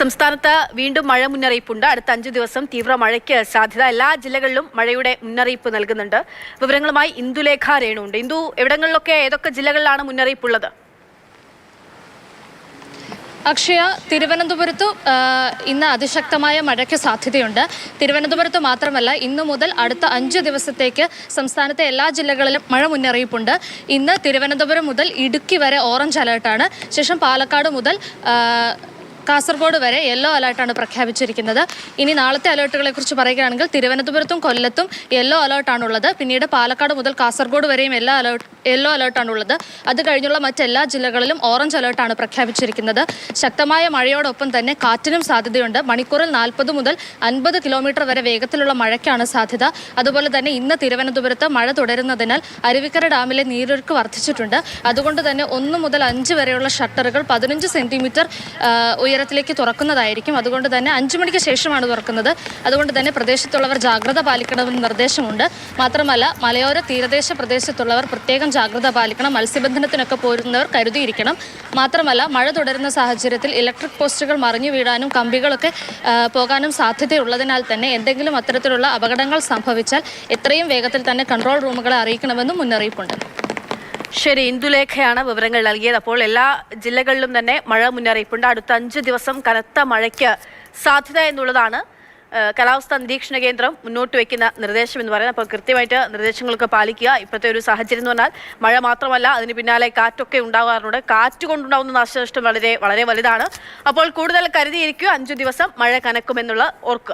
സംസ്ഥാനത്ത് വീണ്ടും മഴ മുന്നറിയിപ്പുണ്ട്. അടുത്ത 5 ദിവസം തീവ്ര മഴയ്ക്ക് സാധ്യത. എല്ലാ ജില്ലകളിലും മഴയുടെ മുന്നറിയിപ്പ് നൽകുന്നുണ്ട്. വിവരങ്ങളുമായി ഇന്ദുലേഖ രേണുണ്ട്. ഇന്ദു, എവിടങ്ങളിലൊക്കെ ഏതൊക്കെ ജില്ലകളിലാണ് മുന്നറിയിപ്പുള്ളത്? അക്ഷയ, തിരുവനന്തപുരത്ത് ഇന്ന് അതിശക്തമായ മഴയ്ക്ക് സാധ്യതയുണ്ട്. തിരുവനന്തപുരത്ത് മാത്രമല്ല, ഇന്നു മുതൽ അടുത്ത 5 ദിവസത്തേക്ക് സംസ്ഥാനത്തെ എല്ലാ ജില്ലകളിലും മഴ മുന്നറിയിപ്പുണ്ട്. ഇന്ന് തിരുവനന്തപുരം മുതൽ ഇടുക്കി വരെ ഓറഞ്ച് അലേർട്ടാണ്. ശേഷം പാലക്കാട് മുതൽ കാസർഗോഡ് വരെ യെല്ലോ അലേർട്ടാണ് പ്രഖ്യാപിച്ചിരിക്കുന്നത്. ഇനി നാളത്തെ അലേർട്ടുകളെ കുറിച്ച് പറയുകയാണെങ്കിൽ തിരുവനന്തപുരത്തും കൊല്ലത്തും യെല്ലോ അലേർട്ടാണുള്ളത്. പിന്നീട് പാലക്കാട് മുതൽ കാസർഗോഡ് വരെയും യെല്ലോ അലേർട്ടാണുള്ളത്. അത് കഴിഞ്ഞുള്ള മറ്റെല്ലാ ജില്ലകളിലും ഓറഞ്ച് അലേർട്ടാണ് പ്രഖ്യാപിച്ചിരിക്കുന്നത്. ശക്തമായ മഴയോടൊപ്പം തന്നെ കാറ്റിനും സാധ്യതയുണ്ട്. മണിക്കൂറിൽ 40 മുതൽ 50 കിലോമീറ്റർ വരെ വേഗത്തിലുള്ള മഴയ്ക്കാണ് സാധ്യത. അതുപോലെ തന്നെ ഇന്ന് തിരുവനന്തപുരത്ത് മഴ തുടരുന്നതിനാൽ അരുവിക്കര ഡാമിലെ നീരൊഴുക്ക് വർദ്ധിച്ചിട്ടുണ്ട്. അതുകൊണ്ട് തന്നെ 1 മുതൽ 5 വരെയുള്ള ഷട്ടറുകൾ 15 സെന്റിമീറ്റർ ഉയരത്തിലേക്ക് തുറക്കുന്നതായിരിക്കും. അതുകൊണ്ട് തന്നെ 5 മണിക്ക് ശേഷമാണ് തുറക്കുന്നത്. അതുകൊണ്ട് തന്നെ പ്രദേശത്തുള്ളവർ ജാഗ്രത പാലിക്കണമെന്ന് നിർദ്ദേശമുണ്ട്. മാത്രമല്ല, മലയോര തീരദേശ പ്രദേശത്തുള്ളവർ പ്രത്യേകം ജാഗ്രത പാലിക്കണം. മത്സ്യബന്ധനത്തിനൊക്കെ പോരുന്നവർ കരുതിയിരിക്കണം. മാത്രമല്ല, മഴ തുടരുന്ന സാഹചര്യത്തിൽ ഇലക്ട്രിക് പോസ്റ്റുകൾ മറിഞ്ഞു വീഴാനും കമ്പികളൊക്കെ പോകാനും സാധ്യതയുള്ളതിനാൽ തന്നെ എന്തെങ്കിലും അത്തരത്തിലുള്ള അപകടങ്ങൾ സംഭവിച്ചാൽ എത്രയും വേഗത്തിൽ തന്നെ കൺട്രോൾ റൂമുകളെ അറിയിക്കണമെന്നും മുന്നറിയിപ്പുണ്ട്. ശരി, ഇന്ദുലേഖയാണ് വിവരങ്ങൾ നൽകിയത്. അപ്പോൾ എല്ലാ ജില്ലകളിലും തന്നെ മഴ മുന്നറിയിപ്പുണ്ട്. അടുത്ത 5 ദിവസം കനത്ത മഴയ്ക്ക് സാധ്യത എന്നുള്ളതാണ് കാലാവസ്ഥാ നിരീക്ഷണ കേന്ദ്രം മുന്നോട്ട് വയ്ക്കുന്ന നിർദ്ദേശം എന്ന് പറയുന്നത്. അപ്പോൾ കൃത്യമായിട്ട് നിർദ്ദേശങ്ങളൊക്കെ പാലിക്കുക. ഇപ്പോഴത്തെ ഒരു സാഹചര്യം എന്ന് പറഞ്ഞാൽ മഴ മാത്രമല്ല, അതിന് പിന്നാലെ കാറ്റൊക്കെ ഉണ്ടാകാറുണ്ട്. കാറ്റ് കൊണ്ടുണ്ടാകുന്ന നാശനഷ്ടം വളരെ വളരെ വലുതാണ്. അപ്പോൾ കൂടുതൽ കരുതിയിരിക്കുക. 5 ദിവസം മഴ കനക്കുമെന്നുള്ള ഓർക്കുക.